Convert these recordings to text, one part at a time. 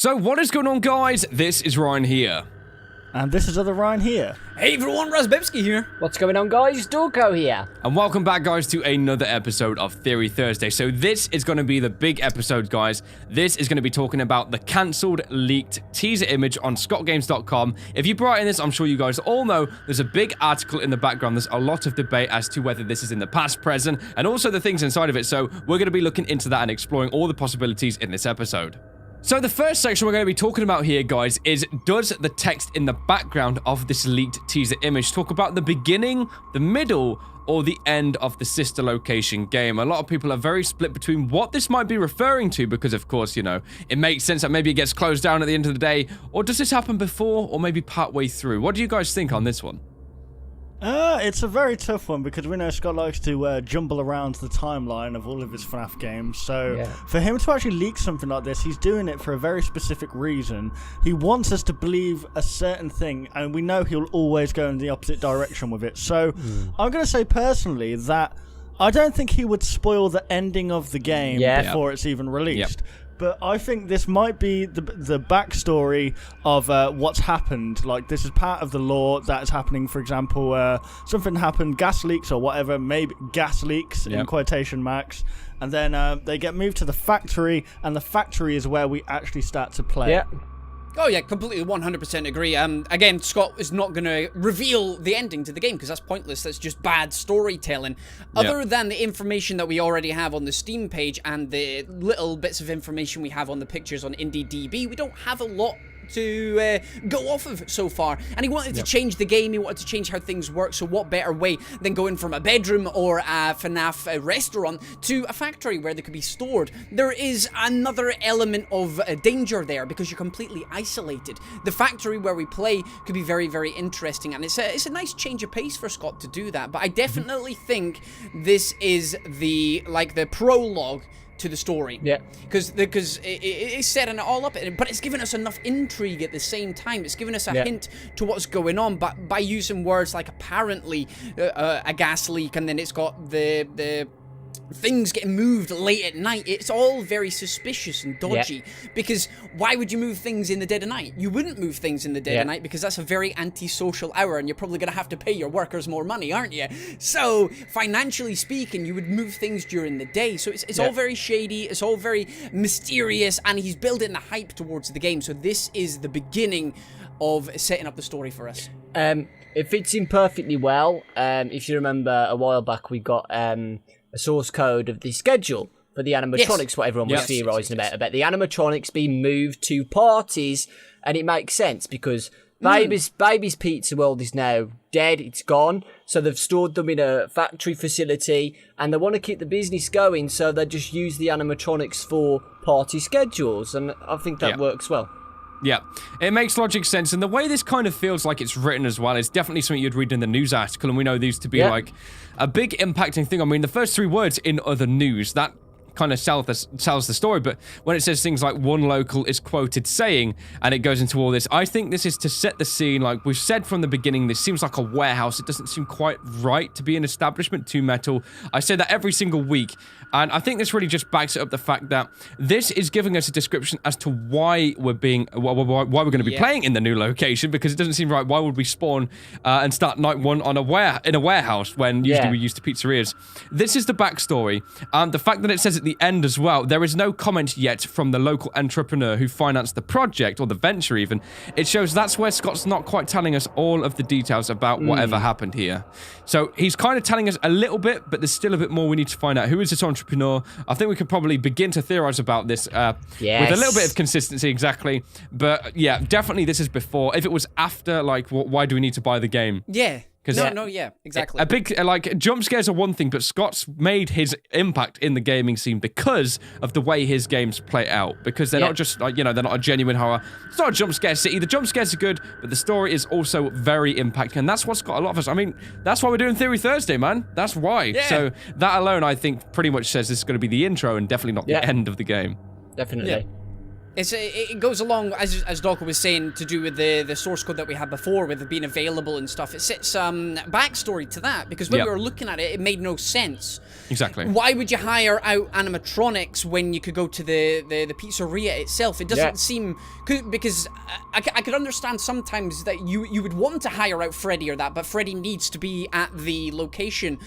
So what is going on, guys? This is Ryan here. And this is other Ryan here. Hey everyone, Razbebski here. What's going on, guys? Dorko here. And welcome back, guys, to another episode of Theory Thursday. So this is going to be the big episode, guys. This is going to be talking about the cancelled, leaked teaser image on scottgames.com. If you brought in this, I'm sure you guys all know there's a big article in the background. There's a lot of debate as to whether this is in the past, present, and also the things inside of it. So we're going to be looking into that and exploring all the possibilities in this episode. So the first section we're going to be talking about here, guys, is does the text in the background of this leaked teaser image talk about the beginning, the middle, or the end of the sister location game? A lot of people are very split between what this might be referring to because, of course, you know, it makes sense that maybe it gets closed down at the end of the day, or does this happen before or maybe partway through? What do you guys think on this one? It's a very tough one because we know Scott likes to jumble around the timeline of all of his FNAF games. So for him to actually leak something like this, he's doing it for a very specific reason. He wants us to believe a certain thing, and we know he'll always go in the opposite direction with it. So I'm going to say personally that I don't think he would spoil the ending of the game before it's even released. But I think this might be the backstory of what's happened. Like, this is part of the lore that is happening. For example, something happened, gas leaks or whatever, maybe gas leaks in quotation marks. And then they get moved to the factory, and the factory is where we actually start to play. Yeah. Oh yeah, completely 100% agree. Again, Scott is not going to reveal the ending to the game because that's pointless. That's just bad storytelling. Other than the information that we already have on the Steam page and the little bits of information we have on the pictures on IndieDB, we don't have a lot to go off of so far. And he wanted to change the game, he wanted to change how things work, so what better way than going from a bedroom or a FNAF restaurant to a factory where they could be stored. There is another element of danger there because you're completely isolated. The factory where we play could be very, very interesting, and it's a nice change of pace for Scott to do that. But I definitely think this is the prologue to the story. Yeah. Because it's setting it all up, but it's giving us enough intrigue at the same time. It's giving us a hint to what's going on, but by using words like apparently a gas leak, and then it's got the things getting moved late at night. It's all very suspicious and dodgy because why would you move things in the dead of night? You wouldn't move things in the dead of night because that's a very antisocial hour and you're probably going to have to pay your workers more money, aren't you? So financially speaking, you would move things during the day. So it's all very shady, it's all very mysterious, and he's building the hype towards the game. So this is the beginning of setting up the story for us. It fits in perfectly well. If you remember a while back, we got a source code of the schedule for the animatronics, what everyone was theorising about the animatronics being moved to parties, and it makes sense because Baby's Pizza World is now dead, it's gone, so they've stored them in a factory facility, and they want to keep the business going, so they just use the animatronics for party schedules, and I think that works well. Yeah, it makes logic sense, and the way this kind of feels like it's written as well is definitely something you'd read in the news article, and we know these to be like a big impacting thing. I mean, the first three words in other news, that kind of sells the story, but when it says things like one local is quoted saying, and it goes into all this, I think this is to set the scene. Like we've said from the beginning, this seems like a warehouse. It doesn't seem quite right to be an establishment, too metal. I say that every single week, and I think this really just backs up the fact that this is giving us a description as to why we're going to be playing in the new location, because it doesn't seem right. Why would we spawn and start night one on in a warehouse when usually we used to pizzerias? This is the backstory. The fact that it says at the end as well, there is no comment yet from the local entrepreneur who financed the project, or the venture even. It shows that's where Scott's not quite telling us all of the details about whatever happened here. So he's kind of telling us a little bit, but there's still a bit more we need to find out. Who is this entrepreneur? I think we could probably begin to theorize about this with a little bit of consistency, exactly. But yeah, definitely this is before. If it was after, like, why do we need to buy the game? Yeah. Exactly. A big, jump scares are one thing, but Scott's made his impact in the gaming scene because of the way his games play out. Because they're not just, they're not a genuine horror. It's not a jump scare city. The jump scares are good, but the story is also very impacting. And that's what's got a lot of us. I mean, that's why we're doing Theory Thursday, man. That's why. Yeah. So that alone, I think, pretty much says this is going to be the intro and definitely not the end of the game. Definitely. It goes along, as Docker was saying, to do with the source code that we had before, with it being available and stuff. It sets backstory to that, because when we were looking at it, it made no sense. Exactly. Why would you hire out animatronics when you could go to the pizzeria itself? It doesn't seem... Because I could understand sometimes that you would want to hire out Freddy or that, but Freddy needs to be at the location,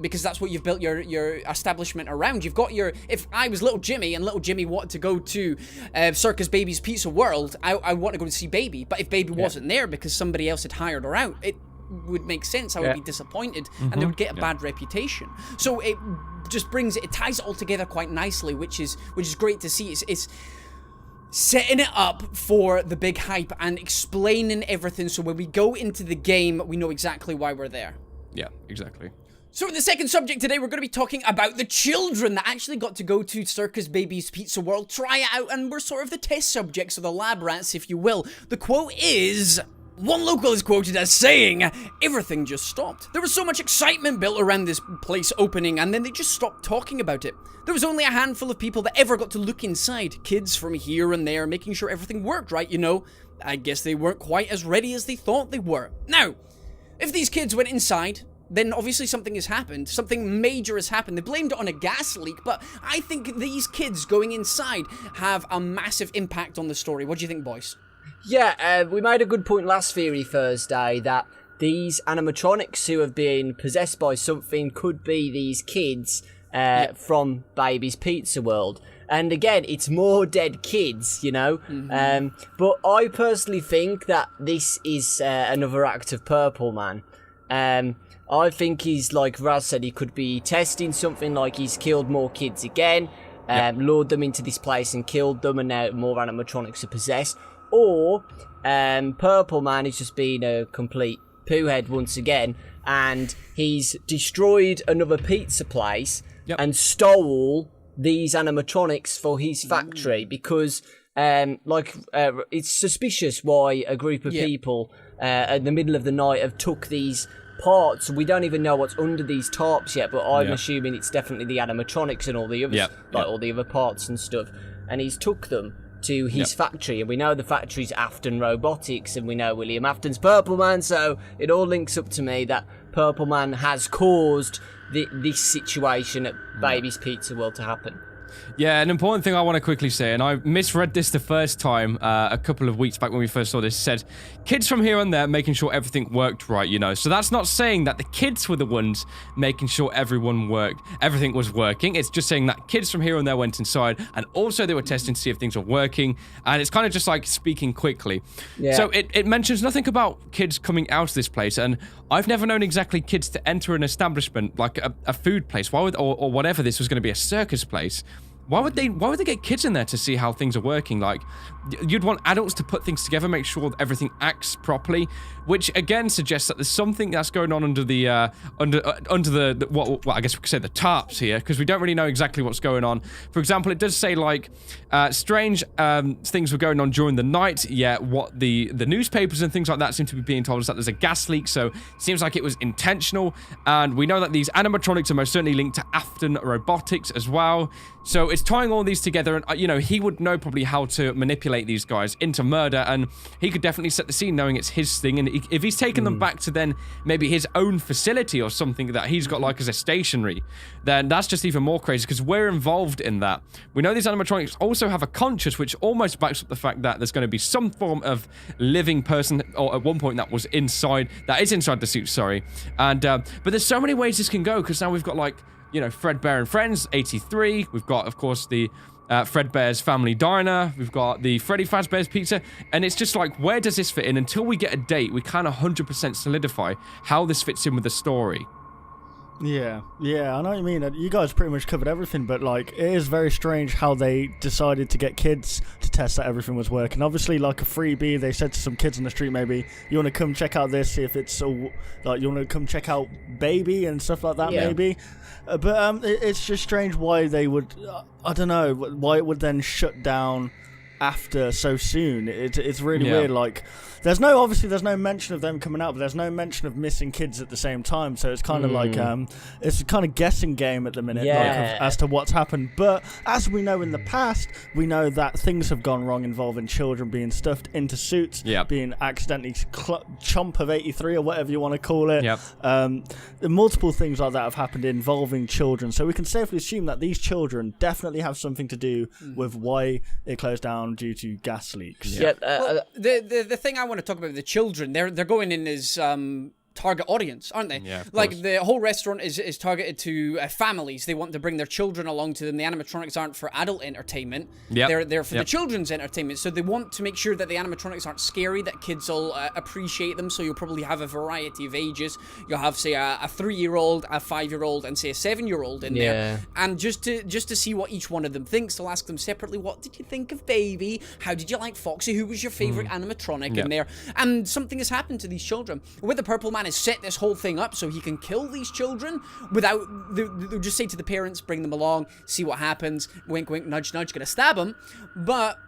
because that's what you've built your establishment around. You've got your... If I was Little Jimmy and Little Jimmy wanted to go to Circus Baby's Pizza World, I want to go to see Baby. But if Baby wasn't there because somebody else had hired her out, it would make sense. I would be disappointed, and they would get a bad reputation. So it just it ties it all together quite nicely, which is great to see. It's setting it up for the big hype and explaining everything, so when we go into the game, we know exactly why we're there. Yeah, exactly. So in the second subject today, we're going to be talking about the children that actually got to go to Circus Baby's Pizza World, try it out, and we're sort of the test subjects, or the lab rats, if you will. The quote is... One local is quoted as saying, "Everything just stopped. There was so much excitement built around this place opening, and then they just stopped talking about it. There was only a handful of people that ever got to look inside. Kids from here and there, making sure everything worked right, you know. I guess they weren't quite as ready as they thought they were. Now, if these kids went inside, then obviously something has happened. Something major has happened. They blamed it on a gas leak, but I think these kids going inside have a massive impact on the story. What do you think, boys?" Yeah, we made a good point last Theory Thursday that these animatronics who have been possessed by something could be these kids from Baby's Pizza World. And again, it's more dead kids, you know. But I personally think that this is another act of Purple Man. I think he's, like Raz said, he could be testing something, like he's killed more kids again, lured them into this place and killed them, and now more animatronics are possessed. Or Purple Man is just being a complete poohead once again, and he's destroyed another pizza place and stole these animatronics for his factory, because it's suspicious why a group of people in the middle of the night have took these parts. We don't even know what's under these tarps yet, but I'm assuming it's definitely the animatronics and all the others, all the other parts and stuff, and he's took them to his factory, and we know the factory's Afton Robotics, and we know William Afton's Purple Man, so it all links up to me that Purple Man has caused this situation at Baby's Pizza World to happen. Yeah, an important thing I want to quickly say, and I misread this the first time a couple of weeks back when we first saw this, said kids from here and there making sure everything worked right, you know. So that's not saying that the kids were the ones making sure everything was working. It's just saying that kids from here and there went inside, and also they were testing to see if things were working, and it's kind of just like speaking quickly. So it mentions nothing about kids coming out of this place, and I've never known exactly kids to enter an establishment like a food place. Why would or whatever this was going to be a circus place? Why would they get kids in there to see how things are working? Like, you'd want adults to put things together, make sure that everything acts properly, which again suggests that there's something that's going on under the what I guess we could say the tarps here, because we don't really know exactly what's going on. For example, it does say like strange things were going on during the night. Yeah, what the newspapers and things like that seem to be being told us that there's a gas leak, so it seems like it was intentional. And we know that these animatronics are most certainly linked to Afton Robotics as well. So it's tying all these together, and you know, he would know probably how to manipulate these guys into murder, and he could definitely set the scene knowing it's his thing. And if he's taken them back to then maybe his own facility or something that he's got like as a stationery, then that's just even more crazy, because we're involved in that. We know these animatronics also have a conscience, which almost backs up the fact that there's going to be some form of living person, or at one point that is inside the suit, sorry. And but there's so many ways this can go, because now we've got like, you know, Fredbear and Friends, 83. We've got, of course, the Fredbear's Family Diner. We've got the Freddy Fazbear's Pizza. And it's just like, where does this fit in? Until we get a date, we can't 100% solidify how this fits in with the story. Yeah, I know what you mean. You guys pretty much covered everything, but like, it is very strange how they decided to get kids to test that everything was working. Obviously, like a freebie, they said to some kids on the street, maybe, you want to come check out this, see if it's all, like, you want to come check out Baby and stuff like that, maybe. But it's just strange why they would, I don't know, why it would then shut down after so soon. It's really weird. Like, there's no mention of them coming out, but there's no mention of missing kids at the same time. So it's kind of like it's a kind of guessing game at the minute, as to what's happened. But as we know in the past, we know that things have gone wrong involving children being stuffed into suits, being accidentally chomp of 83 or whatever you want to call it. Multiple things like that have happened involving children. So we can safely assume that these children definitely have something to do with why it closed down due to gas leaks. The thing I want to talk about with the children, they're going in as target audience, aren't they? Yeah, like the whole restaurant is targeted to families. They want to bring their children along to them. The animatronics aren't for adult entertainment. They're for the children's entertainment. So they want to make sure that the animatronics aren't scary, that kids will appreciate them. So you'll probably have a variety of ages. You'll have, say, a 3-year-old, a 5-year-old, and say a 7-year-old in there. And just to see what each one of them thinks, they'll ask them separately, what did you think of Baby? How did you like Foxy? Who was your favorite animatronic in there? And something has happened to these children. With the Purple Man has set this whole thing up so he can kill these children without, they'll just say to the parents, bring them along, see what happens, wink wink, nudge nudge, gonna stab them. But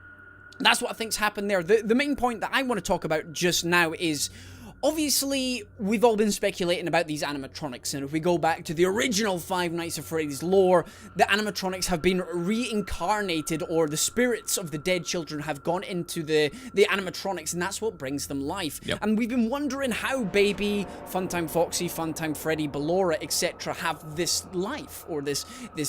that's what I think's happened there. The main point that I want to talk about just now is, obviously, we've all been speculating about these animatronics, and if we go back to the original Five Nights at Freddy's lore, the animatronics have been reincarnated, or the spirits of the dead children have gone into the animatronics, and that's what brings them life. And we've been wondering how Baby, Funtime Foxy, Funtime Freddy, Ballora, etc. have this life, or this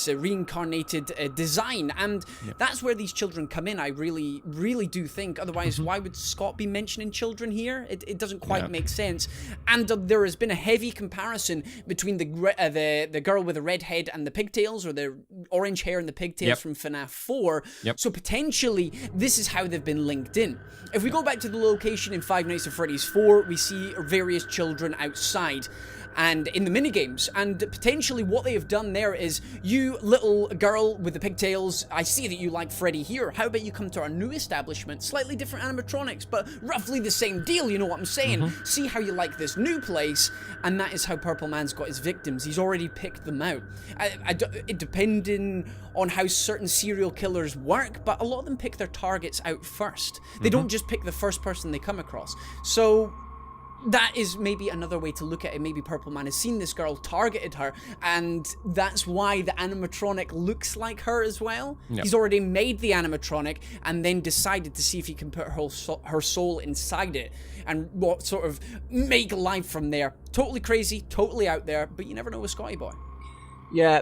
reincarnated design, and that's where these children come in. I really, really do think. Otherwise, why would Scott be mentioning children here? It doesn't quite make sense. And there has been a heavy comparison between the girl with the red head and the pigtails, or the orange hair and the pigtails from FNAF 4. So potentially this is how they've been linked in. If we go back to the location in Five Nights at Freddy's 4, we see various children outside and in the minigames, and potentially what they have done there is, you little girl with the pigtails, I see that you like Freddy here, how about you come to our new establishment, slightly different animatronics, but roughly the same deal, you know what I'm saying? See how you like this new place, and that is how Purple Man's got his victims. He's already picked them out. It depending on how certain serial killers work, but a lot of them pick their targets out first. They don't just pick the first person they come across. So that is maybe another way to look at it. Maybe Purple Man has seen this girl, targeted her, and that's why the animatronic looks like her as well. He's already made the animatronic and then decided to see if he can put her soul inside it and what sort of make life from there. Totally crazy, totally out there, but you never know with Scotty Boy. Yeah.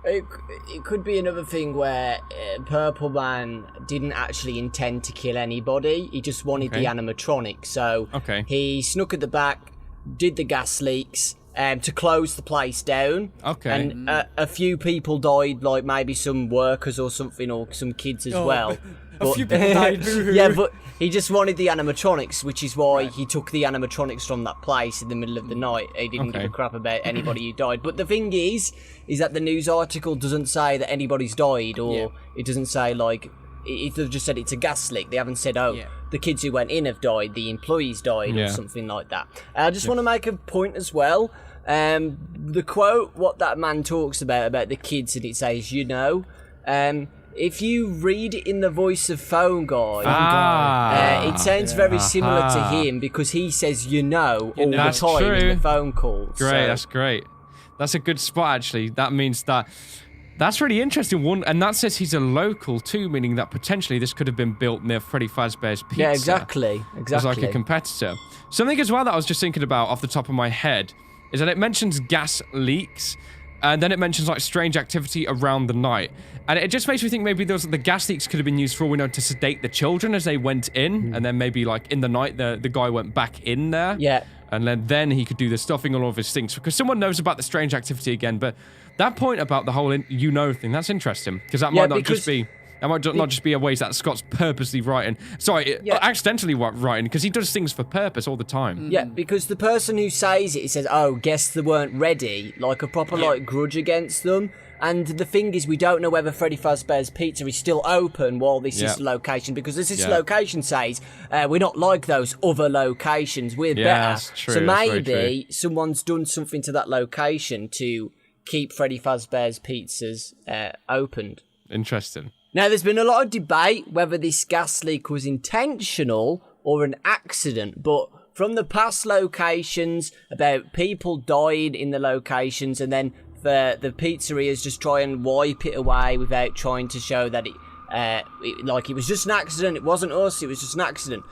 It could be another thing where Purple Man didn't actually intend to kill anybody. He just wanted the animatronic. So he snuck at the back, did the gas leaks to close the place down. And a few people died, like maybe some workers or something, or some kids as well. A few people died. Yeah, but he just wanted the animatronics, which is why he took the animatronics from that place in the middle of the night. He didn't give a crap about anybody who died. But the thing is that the news article doesn't say that anybody's died, or it doesn't say, like, they've just said it's a gas leak. They haven't said, the kids who went in have died, the employees died, or something like that. I just want to make a point as well. The quote, what that man talks about the kids, and it says, if you read it in the voice of Phone Guy, it sounds very similar to him, because he says all the time in the phone calls. Great, that's great. That's a good spot, actually. That means that's really interesting. And that says he's a local too, meaning that potentially this could have been built near Freddy Fazbear's Pizza. Yeah, exactly. As like a competitor. Something as well that I was just thinking about off the top of my head is that it mentions gas leaks, and then it mentions like strange activity around the night. And it just makes me think maybe the gas leaks could have been used for all we know to sedate the children as they went in, and then maybe like in the night the guy went back in there. Yeah. And then he could do the stuffing on all of his things, because someone knows about the strange activity again. But that point about the whole thing, that's interesting, because that might not just be... That might not just be a way that Scott's purposely writing. Accidentally writing, because he does things for purpose all the time. Yeah, because the person who says it, he says, guess they weren't ready, like a proper grudge against them. And the thing is, we don't know whether Freddy Fazbear's Pizza is still open while this is the location, because this location says, we're not like those other locations, we're better. That's true. So maybe someone's done something to that location to keep Freddy Fazbear's Pizzas opened. Interesting. Now, there's been a lot of debate whether this gas leak was intentional or an accident, but from the past locations, about people died in the locations, and then the pizzerias just try and wipe it away without trying to show that it was just an accident. It wasn't us. It was just an accident.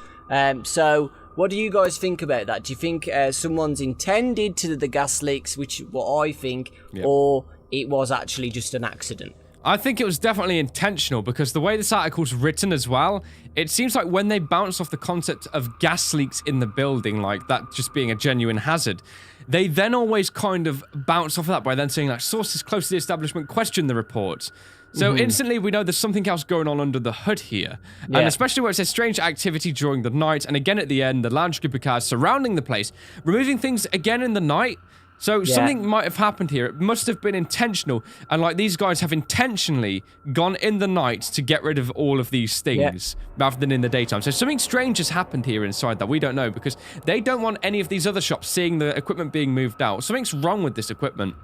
So what do you guys think about that? Do you think someone's intended to the gas leaks, which is what I think, or it was actually just an accident? I think it was definitely intentional, because the way this article's written as well, it seems like when they bounce off the concept of gas leaks in the building, like that just being a genuine hazard, they then always kind of bounce off of that by then saying, like, sources close to the establishment question the reports. So instantly we know there's something else going on under the hood here. And especially where it says strange activity during the night, and again at the end, the large group of cars surrounding the place, removing things again in the night. So something might have happened here. It must have been intentional. And like these guys have intentionally gone in the night to get rid of all of these things rather than in the daytime. So something strange has happened here inside that we don't know, because they don't want any of these other shops seeing the equipment being moved out. Something's wrong with this equipment.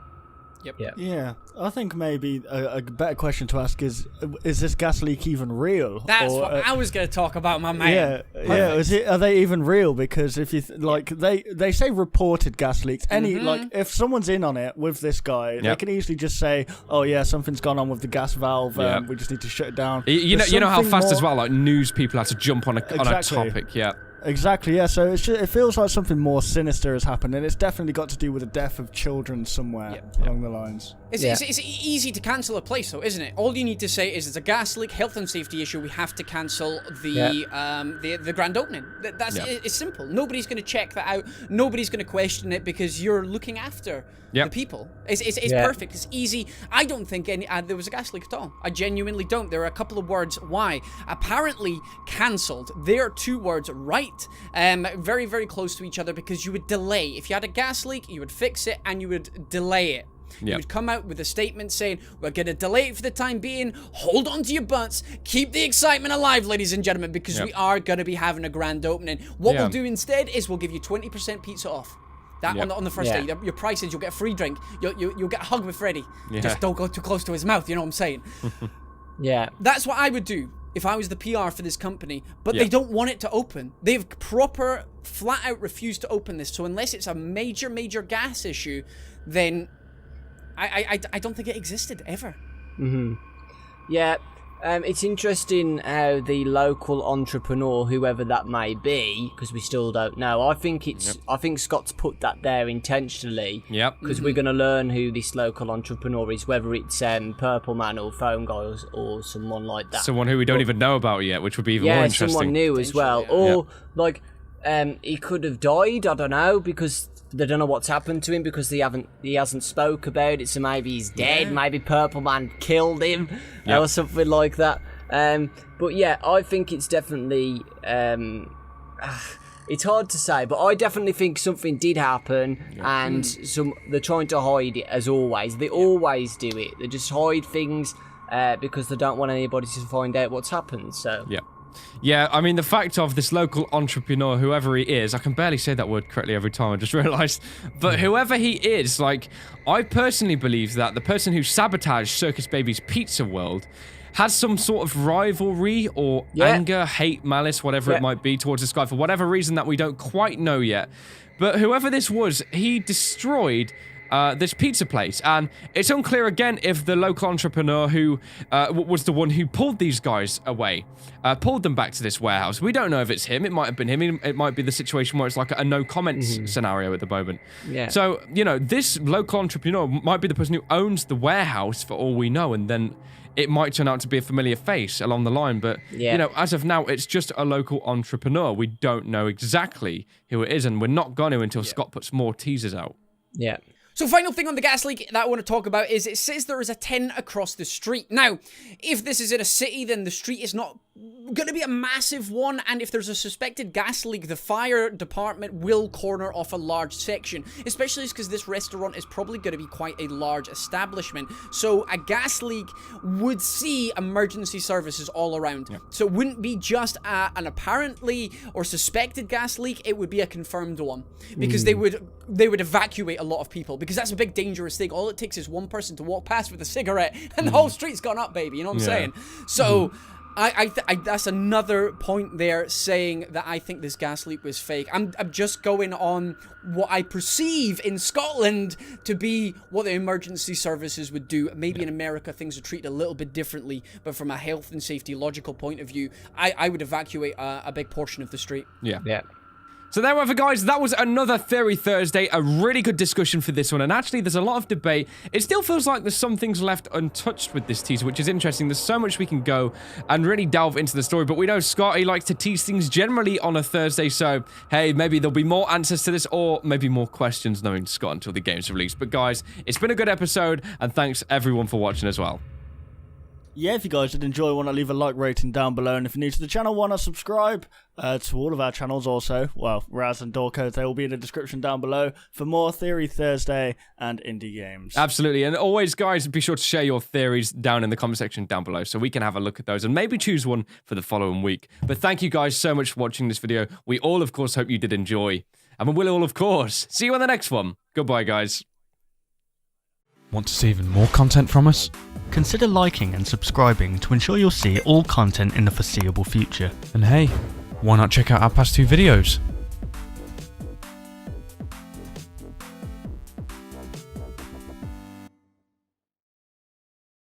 Yeah, I think maybe a better question to ask is this gas leak even real? That's what I was going to talk about, my man. Are they even real? Because if you they say reported gas leaks. Like if someone's in on it with this guy, they can easily just say, "Oh yeah, something's gone on with the gas valve. We just need to shut it down." You know how fast as well, like news people have to jump on a topic. Exactly, yeah. So it feels like something more sinister has happened, and it's definitely got to do with the death of children somewhere along the lines. It's easy to cancel a place, though, isn't it? All you need to say is it's a gas leak, health and safety issue. We have to cancel the grand opening. It's simple. Nobody's going to check that out. Nobody's going to question it because you're looking after the people. It's perfect. It's easy. I don't think there was a gas leak at all. I genuinely don't. There are a couple of words. Why? Apparently cancelled. There are two words right. Very, very close to each other, because you would delay. If you had a gas leak, you would fix it and you would delay it. You would come out with a statement saying, we're going to delay it for the time being, hold on to your butts, keep the excitement alive, ladies and gentlemen, because we are going to be having a grand opening. What we'll do instead is we'll give you 20% pizza off. On the first day. Your price is you'll get a free drink. You'll get a hug with Freddy. Just don't go too close to his mouth, you know what I'm saying? That's what I would do if I was the PR for this company, but they don't want it to open. They've flat out refused to open this. So unless it's a major, major gas issue, then I don't think it existed ever. It's interesting how the local entrepreneur, whoever that may be, because we still don't know. I think Scott's put that there intentionally. Because we're going to learn who this local entrepreneur is, whether it's Purple Man or Phone Guy or someone like that. Someone who we don't even know about yet, which would be even more interesting. Someone new as well. Or he could have died. I don't know, because they don't know what's happened to him, because he hasn't spoke about it. So maybe he's dead. Maybe Purple Man killed him or something like that. But yeah, I think it's definitely it's hard to say, but I definitely think something did happen, and they're trying to hide it as always. They always do it. They just hide things because they don't want anybody to find out what's happened. So yeah, I mean, the fact of this local entrepreneur, whoever he is, I can barely say that word correctly every time, I just realised, but whoever he is, like, I personally believe that the person who sabotaged Circus Baby's Pizza World has some sort of rivalry or anger, hate, malice, whatever it might be, towards this guy for whatever reason that we don't quite know yet. But whoever this was, he destroyed this pizza place, and it's unclear again if the local entrepreneur who was the one who pulled these guys away, pulled them back to this warehouse. We don't know if it's him. It might have been him. It might be the situation where it's like a no comments scenario at the moment. So, you know, this local entrepreneur might be the person who owns the warehouse for all we know, and then it might turn out to be a familiar face along the line. But, you know, as of now, it's just a local entrepreneur. We don't know exactly who it is, and we're not going to until Scott puts more teasers out. So final thing on the gas leak that I want to talk about is it says there is a 10 across the street. Now, if this is in a city, then the street is not going to be a massive one, and if there's a suspected gas leak, the fire department will corner off a large section, especially because this restaurant is probably going to be quite a large establishment. So a gas leak would see emergency services all around. So it wouldn't be just an apparently or suspected gas leak, it would be a confirmed one, because they would evacuate a lot of people, because that's a big dangerous thing. All it takes is one person to walk past with a cigarette and the whole street's gone up, baby, you know what I'm saying? So That's another point there saying that I think this gas leak was fake. I'm just going on what I perceive in Scotland to be what the emergency services would do. Maybe in America things are treated a little bit differently, but from a health and safety logical point of view, I would evacuate a big portion of the street. Yeah. So there we have it, guys. That was another Theory Thursday. A really good discussion for this one. And actually, there's a lot of debate. It still feels like there's some things left untouched with this teaser, which is interesting. There's so much we can go and really delve into the story. But we know Scott, he likes to tease things generally on a Thursday. So, hey, maybe there'll be more answers to this or maybe more questions knowing Scott until the game's released. But guys, it's been a good episode. And thanks everyone for watching as well. Yeah, if you guys did enjoy, want to leave a like rating down below, and if you're new to the channel, want to subscribe to all of our channels also. Well, Raz and Door codes, they will be in the description down below for more Theory Thursday and indie games. Absolutely, and always, guys, be sure to share your theories down in the comment section down below so we can have a look at those and maybe choose one for the following week. But thank you guys so much for watching this video. We all, of course, hope you did enjoy. And we will all, of course, see you on the next one. Goodbye, guys. Want to see even more content from us? Consider liking and subscribing to ensure you'll see all content in the foreseeable future. And hey, why not check out our past 2 videos?